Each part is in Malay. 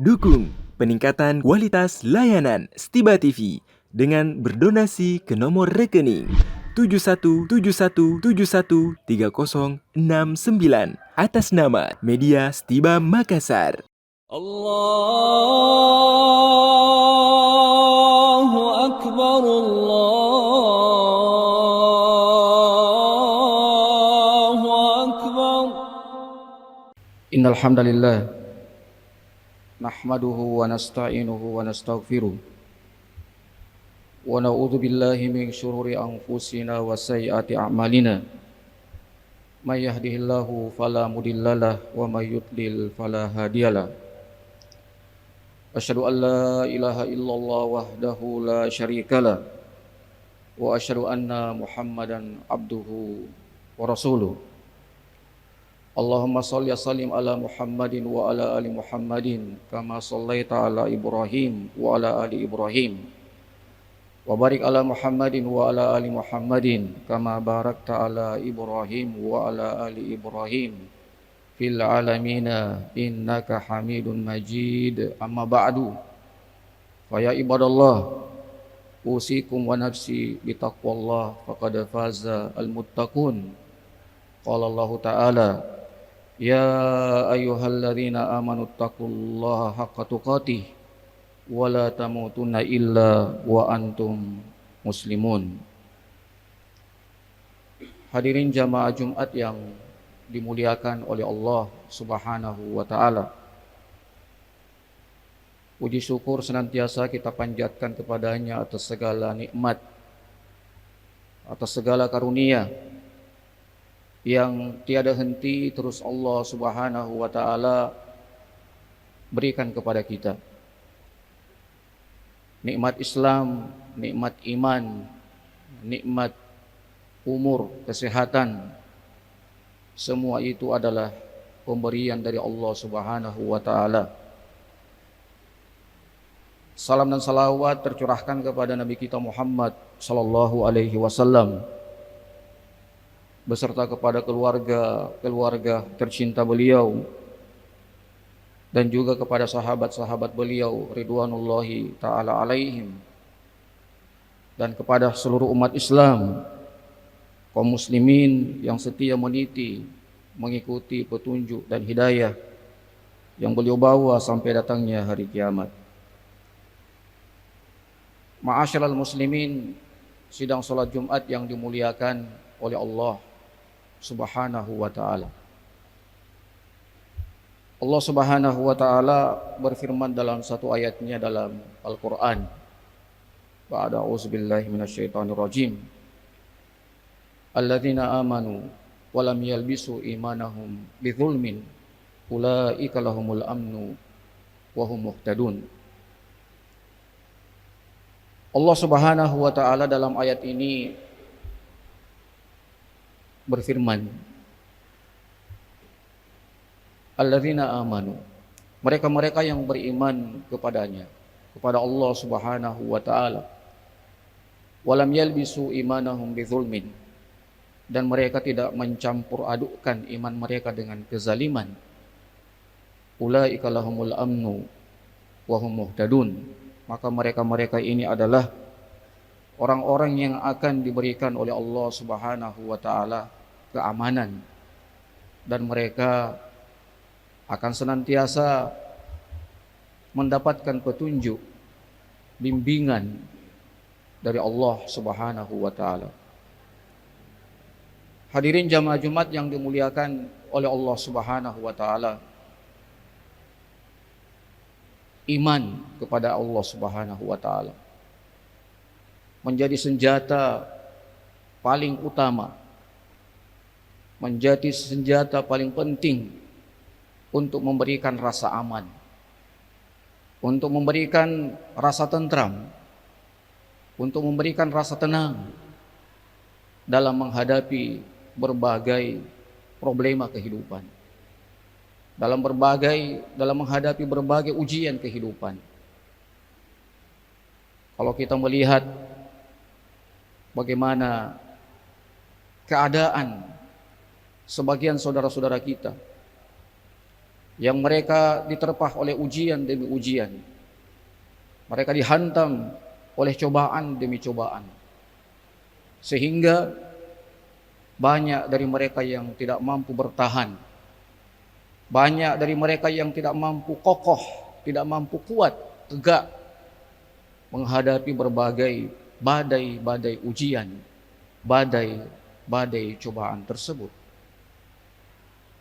Dukung peningkatan kualitas layanan Stiba TV dengan berdonasi ke nomor rekening 7171713069 atas nama Media Stiba Makassar. Allahu Akbar, Allahu Akbar. Innal hamdalillah nahmaduhu wa nasta'inuhu wa nastaghfiruh wa na'udzu billahi min syururi anfusina wa sayyiati a'malina. May yahdihillahu fala mudhillalah wa may yudlil fala hadiyalah. Asyhadu an la ilaha illallah wahdahu la syarikalah wa asyhadu anna Muhammadan abduhu wa rasuluh. Allahumma shalli wa sallim ala Muhammadin wa ala ali Muhammadin kama shallaita ala Ibrahim wa ala ali Ibrahim wa barik ala Muhammadin wa ala ali Muhammadin kama barakta ala Ibrahim wa ala ali Ibrahim fil alamina innaka Hamidun Majid. Amma ba'du, fa ya ibadallah, usikum wa nafsi bitaqwallah faqad faza al-muttaqun. Qala Allah Ta'ala, ya ayyuhalladzina amanu taqullaha haqqa tuqatih wa la tamutunna illa wa antum muslimun. Hadirin jamaah Jumat yang dimuliakan oleh Allah Subhanahu wa taala. Puji syukur senantiasa kita panjatkan kepadanya atas segala nikmat, atas segala karunia yang tiada henti terus Allah Subhanahu wa taala berikan kepada kita. Nikmat Islam, nikmat iman, nikmat umur, kesehatan, semua itu adalah pemberian dari Allah Subhanahu wa taala. Salam dan salawat tercurahkan kepada Nabi kita Muhammad sallallahu alaihi wasallam beserta kepada keluarga tercinta beliau dan juga kepada sahabat-sahabat beliau ridwanullahi ta'ala alaihim, dan kepada seluruh umat Islam, kaum muslimin yang setia meniti mengikuti petunjuk dan hidayah yang beliau bawa sampai datangnya hari kiamat. Ma'asyiral muslimin, sidang salat Jumat yang dimuliakan oleh Allah Subhanahu wa ta'ala. Allah Subhanahu wa ta'ala berfirman dalam satu ayatnya dalam Al-Quran. Ba'da auzubillahi minasyaitonir rajim. Alladzina amanu wa lam yalbisu imanahum bidzulmin ulaika lahumul amnu wa hum muhtadun. Allah Subhanahu wa ta'ala dalam ayat ini berfirman, alladzina amanu, mereka-mereka yang beriman kepadanya, kepada Allah Subhanahu wa ta'ala, walam yalbisu imanahum bizulmin, dan mereka tidak mencampur adukkan iman mereka dengan kezaliman, ulaika lahumul amnu wa hum muhtadun, maka mereka-mereka ini adalah orang-orang yang akan diberikan oleh Allah Subhanahu wa ta'ala keamanan, dan mereka akan senantiasa mendapatkan petunjuk, bimbingan dari Allah Subhanahu wa ta'ala. Hadirin jamaah Jumat yang dimuliakan oleh Allah Subhanahu wa ta'ala, iman kepada Allah Subhanahu wa ta'ala menjadi senjata paling utama, menjadi senjata paling penting untuk memberikan rasa aman, untuk memberikan rasa tentram, untuk memberikan rasa tenang dalam menghadapi berbagai problema kehidupan, dalam menghadapi berbagai ujian kehidupan. Kalau kita melihat bagaimana keadaan sebagian saudara-saudara kita yang mereka diterpah oleh ujian demi ujian. Mereka dihantam oleh cobaan demi cobaan. Sehingga banyak dari mereka yang tidak mampu bertahan. Banyak dari mereka yang tidak mampu kokoh, tidak mampu kuat, tegak menghadapi berbagai badai-badai ujian, badai-badai cobaan tersebut.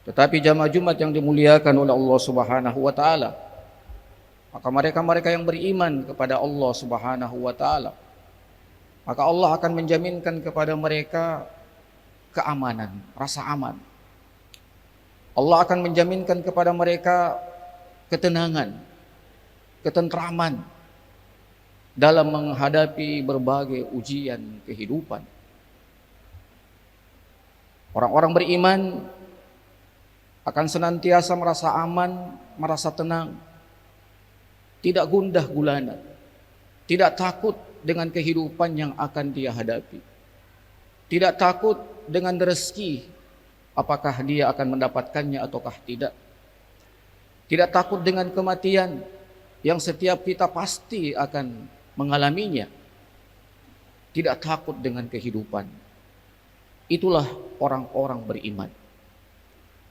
Tetapi jamaah Jumat yang dimuliakan oleh Allah Subhanahu wa taala, maka mereka-mereka yang beriman kepada Allah Subhanahu wa taala, maka Allah akan menjaminkan kepada mereka keamanan, rasa aman. Allah akan menjaminkan kepada mereka ketenangan, ketentraman dalam menghadapi berbagai ujian kehidupan. Orang-orang beriman akan senantiasa merasa aman, merasa tenang, tidak gundah gulana, tidak takut dengan kehidupan yang akan dia hadapi, tidak takut dengan rezeki, apakah dia akan mendapatkannya ataukah tidak, tidak takut dengan kematian yang setiap kita pasti akan mengalaminya, tidak takut dengan kehidupan. Itulah orang-orang beriman.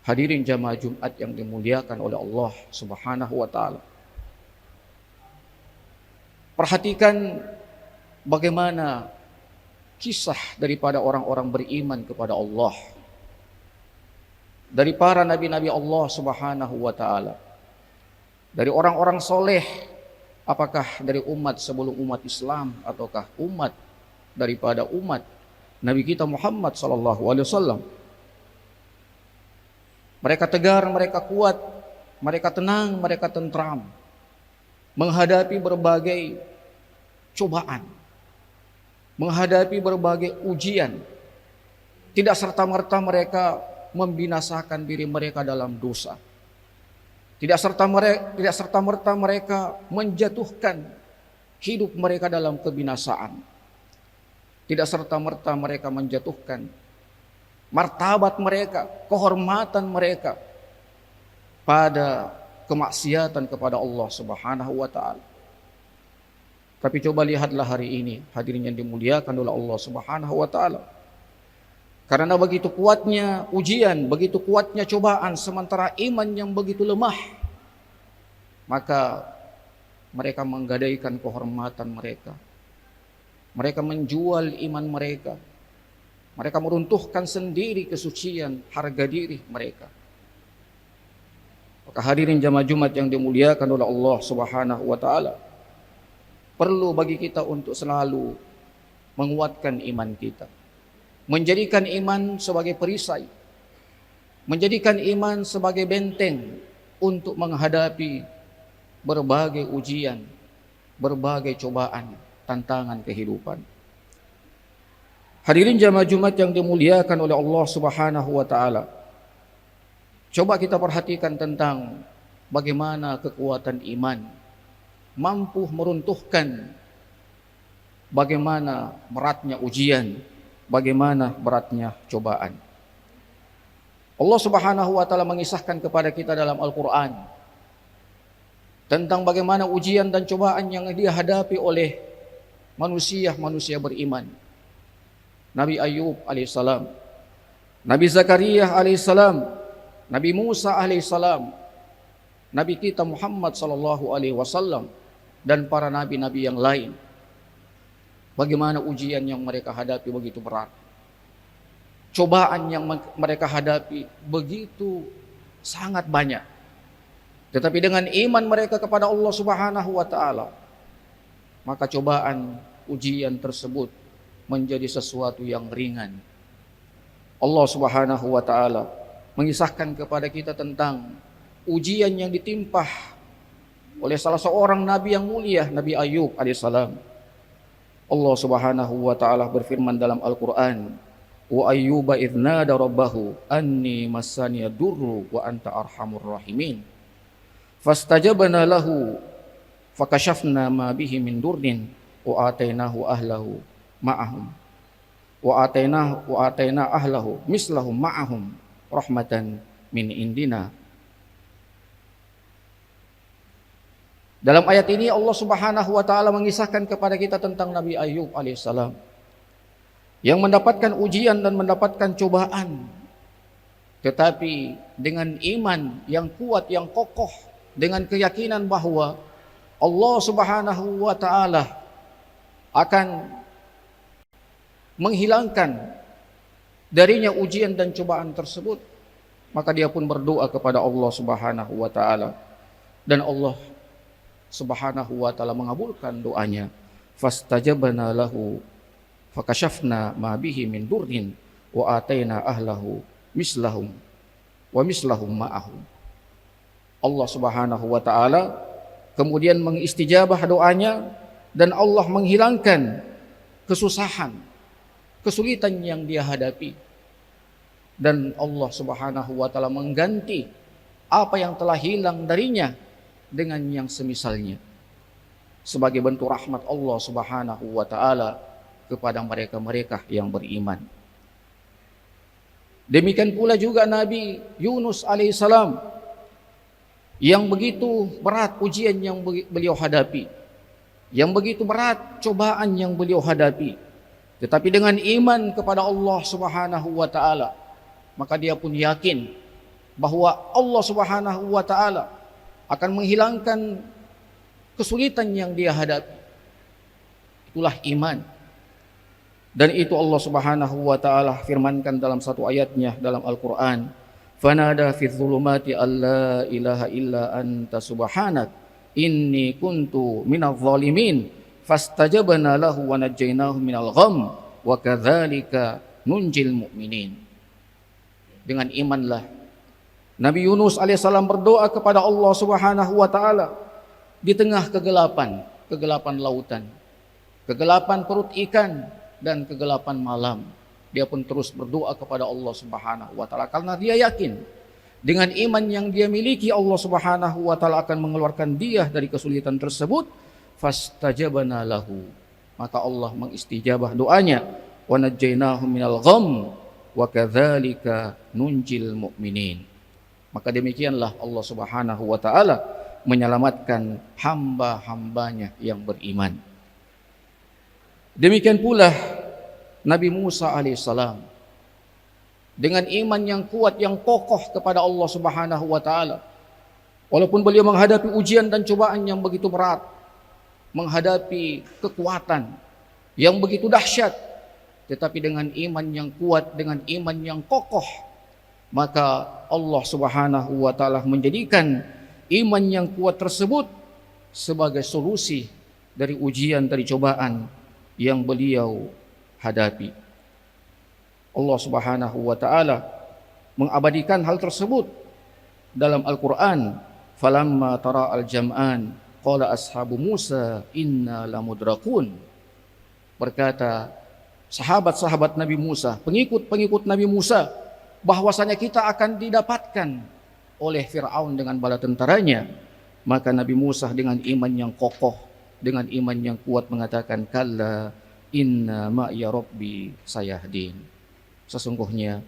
Hadirin jamaah Jumat yang dimuliakan oleh Allah Subhanahu wa taala. Perhatikan bagaimana kisah daripada orang-orang beriman kepada Allah, dari para nabi-nabi Allah Subhanahu wa taala, dari orang-orang soleh, apakah dari umat sebelum umat Islam ataukah umat daripada umat Nabi kita Muhammad sallallahu alaihi wasallam. Mereka tegar, mereka kuat, mereka tenang, mereka tentram menghadapi berbagai cobaan, menghadapi berbagai ujian. Tidak serta-merta mereka membinasakan diri mereka dalam dosa. Tidak serta-merta mereka menjatuhkan hidup mereka dalam kebinasaan. Tidak serta-merta mereka menjatuhkan martabat mereka, kehormatan mereka pada kemaksiatan kepada Allah Subhanahu wa taala. Tapi coba lihatlah hari ini, hadirin yang dimuliakan oleh Allah Subhanahu wa taala. Karena begitu kuatnya ujian, begitu kuatnya cobaan, sementara iman yang begitu lemah, maka mereka menggadaikan kehormatan mereka. Mereka menjual iman mereka. Mereka meruntuhkan sendiri kesucian harga diri mereka. Maka hadirin jamaah Jumat yang dimuliakan oleh Allah Subhanahu wa taala, perlu bagi kita untuk selalu menguatkan iman kita. Menjadikan iman sebagai perisai, menjadikan iman sebagai benteng untuk menghadapi berbagai ujian, berbagai cobaan, tantangan kehidupan. Hadirin jamaah Jumat yang dimuliakan oleh Allah Subhanahu wa taala, coba kita perhatikan tentang bagaimana kekuatan iman mampu meruntuhkan bagaimana beratnya ujian, bagaimana beratnya cobaan. Allah Subhanahu wa taala mengisahkan kepada kita dalam Al-Qur'an tentang bagaimana ujian dan cobaan yang dihadapi oleh manusia beriman. Nabi Ayub alaihissalam, Nabi Zakaria alaihissalam, Nabi Musa alaihissalam, Nabi kita Muhammad sallallahu alaihi wasallam, dan para nabi-nabi yang lain. Bagaimana ujian yang mereka hadapi begitu berat, cobaan yang mereka hadapi begitu sangat banyak. Tetapi dengan iman mereka kepada Allah Subhanahu wa taala, maka cobaan, ujian tersebut menjadi sesuatu yang ringan. Allah Subhanahu wa taala mengisahkan kepada kita tentang ujian yang ditimpa oleh salah seorang nabi yang mulia, Nabi Ayub alaihissalam. Allah Subhanahu wa taala berfirman dalam Al-Qur'an, "Wa ayyuba idz nada rabbahu anni massaniya durru wa anta arhamur rahimin. Fastajabna lahu fakashafna ma bihi min durrin wa atainahu ahlahu ma'ahum wa ataina ahlahu mislahum ma'ahum rahmatan min indina Dalam ayat ini Allah Subhanahu wa taala mengisahkan kepada kita tentang Nabi Ayub alaihissalam yang mendapatkan ujian dan mendapatkan cobaan, tetapi dengan iman yang kuat, yang kokoh, dengan keyakinan bahwa Allah Subhanahu wa taala akan menghilangkan darinya ujian dan cobaan tersebut, maka dia pun berdoa kepada Allah Subhanahu wa taala, dan Allah Subhanahu wa taala mengabulkan doanya. Fastajabna lahu fakashafna ma bihi min durrin wa ataina ahlahu mislahum wa mislahum ma'ahum. Allah Subhanahu wa taala kemudian mengistijabah doanya, dan Allah menghilangkan kesusahan, kesulitan yang dia hadapi, dan Allah Subhanahu wa taala mengganti apa yang telah hilang darinya dengan yang semisalnya, sebagai bentuk rahmat Allah Subhanahu wa taala kepada mereka-mereka yang beriman. Demikian pula juga Nabi Yunus alaihissalam, yang begitu berat ujian yang beliau hadapi, yang begitu berat cobaan yang beliau hadapi, tetapi dengan iman kepada Allah Subhanahu wa taala, maka dia pun yakin bahwa Allah Subhanahu wa taala akan menghilangkan kesulitan yang dia hadapi. Itulah iman. Dan itu Allah Subhanahu wa taala firmankan dalam satu ayatnya dalam Al-Qur'an, "Fanada fi dzulumati alla ilaha illa anta subhanak inni kuntu minadh dhalimin fastajabna lahu wa najjaynahu minal gham wa kadzalika nunjil mu'minin." Dengan imanlah Nabi Yunus alaihissalam berdoa kepada Allah Subhanahu wa taala di tengah kegelapan lautan, kegelapan perut ikan, dan kegelapan malam. Dia pun terus berdoa kepada Allah Subhanahu wa taala karena dia yakin dengan iman yang dia miliki, Allah Subhanahu wa taala akan mengeluarkan dia dari kesulitan tersebut. Fastajabna lahu, maka Allah mengistijabah doanya, wa najjaynahu minal gham wa kadzalika nunjil mu'minin. Maka demikianlah Allah Subhanahu wa taala menyelamatkan hamba-hambanya yang beriman. Demikian pula Nabi Musa alaihissalam, dengan iman yang kuat, yang kokoh kepada Allah Subhanahu wa taala, walaupun beliau menghadapi ujian dan cobaan yang begitu berat, menghadapi kekuatan yang begitu dahsyat, tetapi dengan iman yang kuat, dengan iman yang kokoh, maka Allah Subhanahu wa taala menjadikan iman yang kuat tersebut sebagai solusi dari ujian, dari cobaan yang beliau hadapi. Allah Subhanahu wa taala mengabadikan hal tersebut dalam Al-Qur'an, "Falamma tara al-jam'an qala ashabu Musa inna lamudrakun." Berkata sahabat-sahabat Nabi Musa, pengikut-pengikut Nabi Musa, bahwasanya kita akan didapatkan oleh Fir'aun dengan bala tentaranya. Maka Nabi Musa dengan iman yang kokoh, dengan iman yang kuat mengatakan, "Kalla inna ma'iya rabbi sayahdin." Sesungguhnya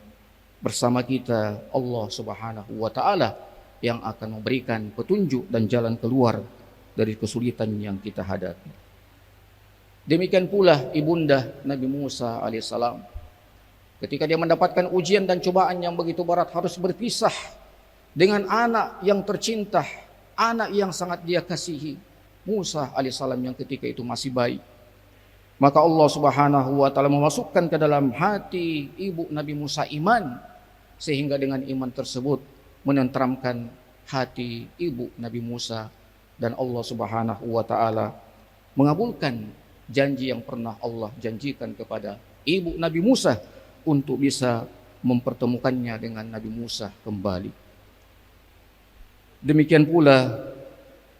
bersama kita Allah Subhanahu wa taala yang akan memberikan petunjuk dan jalan keluar dari kesulitan yang kita hadapi. Demikian pula ibunda Nabi Musa alaihissalam, ketika dia mendapatkan ujian dan cobaan yang begitu berat, harus berpisah dengan anak yang tercinta, anak yang sangat dia kasihi, Musa alaihissalam, yang ketika itu masih bayi. Maka Allah Subhanahu wa taala memasukkan ke dalam hati ibu Nabi Musa iman, sehingga dengan iman tersebut menenteramkan hati ibu Nabi Musa, dan Allah Subhanahu wa taala mengabulkan janji yang pernah Allah janjikan kepada ibu Nabi Musa untuk bisa mempertemukannya dengan Nabi Musa kembali. Demikian pula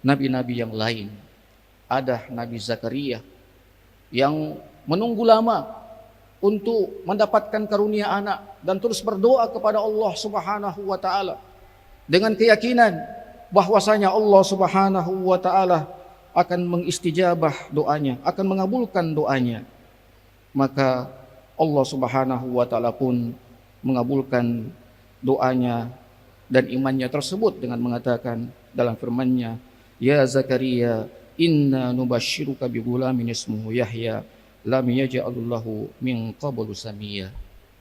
nabi-nabi yang lain. Ada Nabi Zakaria yang menunggu lama untuk mendapatkan karunia anak dan terus berdoa kepada Allah Subhanahu wa taala dengan keyakinan bahwasanya Allah Subhanahu wa taala akan mengistijabah doanya, akan mengabulkan doanya. Maka Allah Subhanahu wa taala pun mengabulkan doanya dan imannya tersebut dengan mengatakan dalam firman-Nya, Ya Zakaria, inna nubashiruka bigulamin ismuhu Yahya, lam yaj'alullahu min qablu samiyya.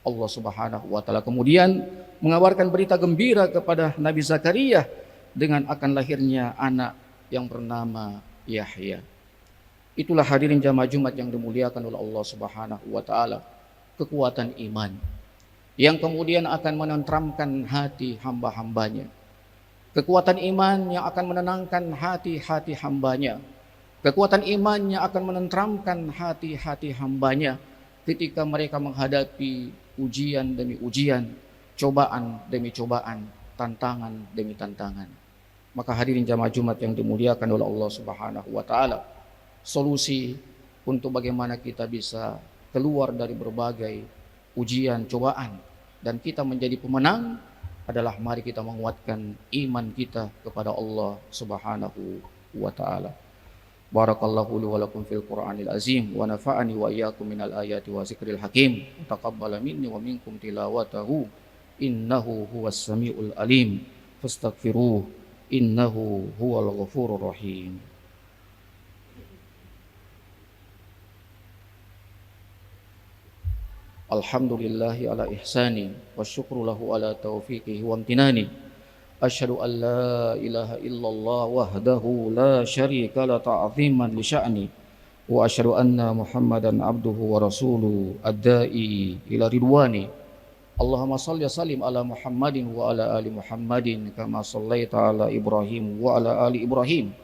Allah Subhanahu wa taala kemudian mengabarkan berita gembira kepada Nabi Zakaria dengan akan lahirnya anak yang bernama Yahya. Itulah hadirin jamaah Jumat yang dimuliakan oleh Allah Subhanahu wa taala, kekuatan iman yang kemudian akan menenteramkan hati hamba-hambanya. Kekuatan iman yang akan menenangkan hati-hati hambanya. Kekuatan iman yang akan menenteramkan hati-hati hambanya ketika mereka menghadapi ujian demi ujian, cobaan demi cobaan, tantangan demi tantangan. Maka hadirin jamaah Jumat yang dimuliakan oleh Allah Subhanahu wa taala, solusi untuk bagaimana kita bisa keluar dari berbagai ujian, cobaan dan kita menjadi pemenang adalah mari kita menguatkan iman kita kepada Allah Subhanahu wa taala. Barakallahu li wa lakum fil Qur'anil azim wa nafa'ani wa iyyakum minal ayati wa zikril hakim. Taqabbala minni wa minkum tilawatahu innahu huwas samiul alim. Fastaghfiruh innahu huwal ghafurur rahim. Alhamdulillahi ala ihsani wa syukru lahu ala taufiqihi wa amtinani. Asyhadu an la ilaha illallah wahdahu la syarika la ta'ziman li sya'ni wa asyhadu anna Muhammadan abduhu wa rasuluhu ad-da'i ila ridwani. Allahumma shalli wa sallim ala Muhammadin wa ala ali Muhammadin kama shallaita ala Ibrahim wa ala ali Ibrahim.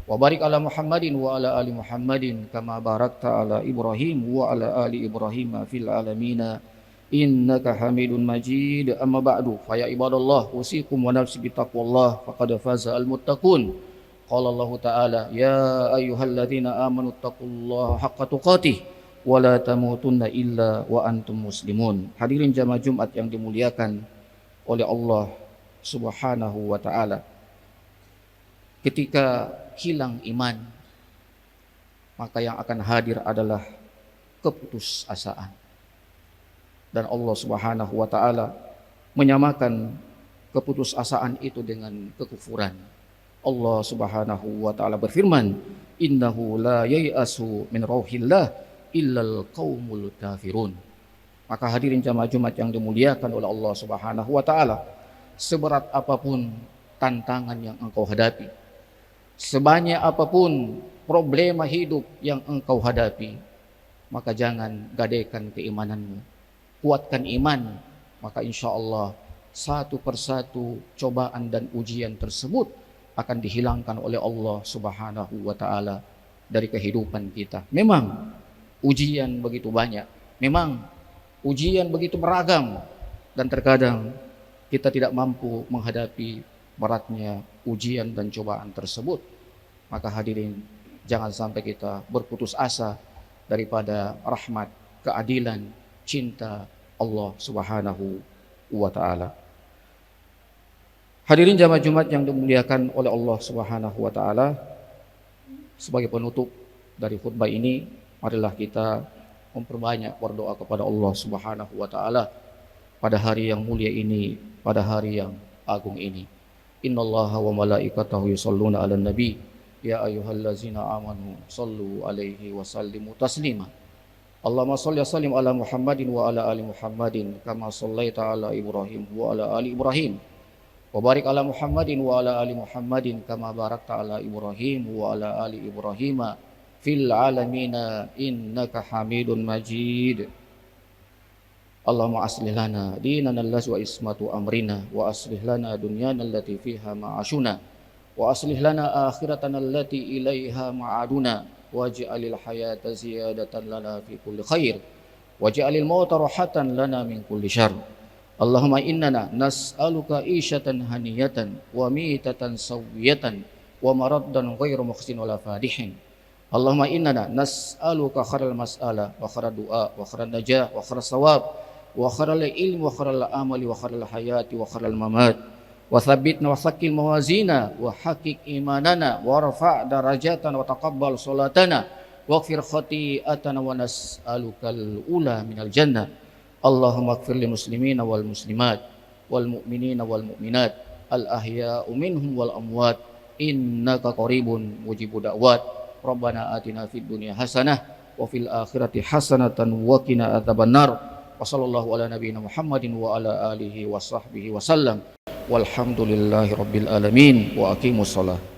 Wa barik ala Muhammadin wa ala ali Muhammadin kama barakta ala Ibrahim wa ala ali Ibrahim fil alamin innaka Hamidun Majid. Amma ba'du, fa ya ibadallah usikum wa nafsi bi taqwallah faqad faza al muttaqun. Qala Allah Ta'ala ya ayyuhalladzina amanu taqullaha haqqa tuqatih wa la tamutunna illa wa antum muslimun. Hadirin jamaah Jumat yang dimuliakan oleh Allah Subhanahu wa taala, ketika hilang iman, maka yang akan hadir adalah keputusasaan. Dan Allah Subhanahu wa taala menyamakan keputusasaan itu dengan kekufuran. Allah Subhanahu wa taala berfirman, "Innahu la yai'asu min rauhillah illal qaumul kafirun." Maka hadirin jamaah Jumat yang dimuliakan oleh Allah Subhanahu wa taala, seberat apapun tantangan yang engkau hadapi, sebanyak apapun problema hidup yang engkau hadapi, maka jangan gadaikan keimananmu, kuatkan iman, maka insya Allah satu persatu cobaan dan ujian tersebut akan dihilangkan oleh Allah Subhanahu wa taala dari kehidupan kita. Memang ujian begitu banyak, memang ujian begitu beragam, dan terkadang kita tidak mampu menghadapi beratnya ujian dan cobaan tersebut. Maka hadirin, jangan sampai kita berputus asa daripada rahmat, keadilan, cinta Allah Subhanahu wa taala. Hadirin jamaah Jumat yang dimuliakan oleh Allah Subhanahu wa taala, sebagai penutup dari khutbah ini, marilah kita memperbanyak berdoa kepada Allah Subhanahu wa taala pada hari yang mulia ini, pada hari yang agung ini. Innallaha wa malaikatahu yusholluna 'alan nabi ya ayyuhallazina amanu shallu 'alaihi wa sallimu taslima. Allahumma shalli wa sallim ala Muhammadin wa ala ali Muhammadin kama shallaita ala Ibrahim wa ala ali Ibrahim. Wa barik ala Muhammadin wa ala ali Muhammadin kama barakta ala Ibrahim wa ala ali Ibrahim fil alamin innaka Hamidun Majid. Allahumma aslih lana dinana allazi wa ismatu amrina wa aslih lana dunyana allati fiha ma'ashuna wa aslih lana akhiratana allati ilaiha ma'aduna waj'alil hayata ziyadatan lana fi kulli khair waj'alil mauta rahatan lana min kulli syarr. Allahumma innana nas'aluka isyatan haniyatan wa mitatan sawiyatan wa maraddan ghairu mukhsin wala fadihin. Allahumma innana nas'aluka khairal mas'ala wa khairal du'a wa khairal najah wa khairal sawab wa khairal ilmi wa khairal amali wa khairal hayati wa khairal mamat wa thabbitna wa thaqqil mawazina wa haqiq imanana wa rafa' darajatan wa taqabbal salatana waghfir khati'atana wa nas'alukal ula minal jannah. Allahumma ighfir lil muslimina wal muslimat wal mu'minina wal mu'minat al ahya'u minhum wal amwat innaka qaribun mujibud da'wat. Rabbana atina fid dunya hasanah wa fil akhirati hasanatan wa qina adzabannar. Wa sallallahu ala nabiyyina Muhammadin wa ala alihi wa sahbihi wa sallam. Walhamdulillahi rabbil alamin wa aqimus shalah.